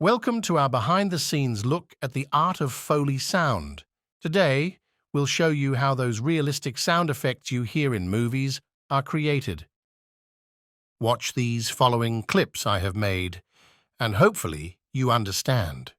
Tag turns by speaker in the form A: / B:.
A: Welcome to our behind-the-scenes look at the art of Foley sound. Today, we'll show you how those realistic sound effects you hear in movies are created. Watch these following clips I have made, and hopefully you understand.